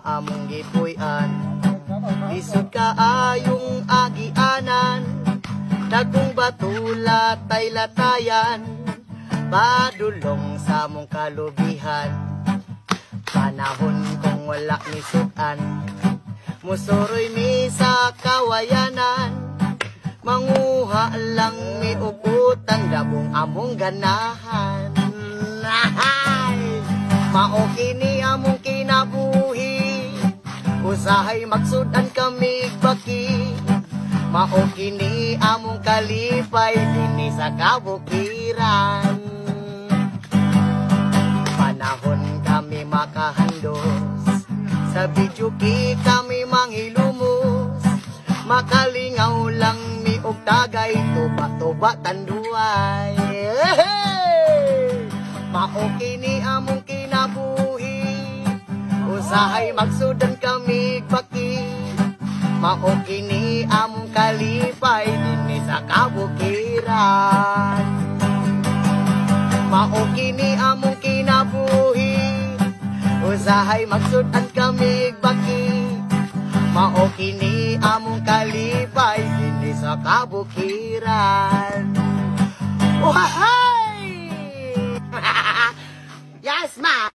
among gipuy-an. Lisod kaayong agianan, dagkong batula tay latayan, padulong sa mong kalubihan. Panahon kung wala ni sudan, musuroy mi sa kawayanan, manguha lang mi uputan, dabong among ganahan. Mao kini among kinabuhi, usahay magsudan kami baki. Mao kini among kalipay dinhi sa kabukiran. Panahon kami makahandos, sa bidyuki kami manghilumos, makalingaw lang mi og tagay, tuba-tuba tanduay. Mao kini among kinabuhi, usahay magsudan kami baki. Mao kini among kalipay dinhi sa kabukiran. Mao kini among kinabuhi, usahay magsudan kami baki. Mao kini among kalipay dinhi sa kabukiran. Wahay! Yes, ma!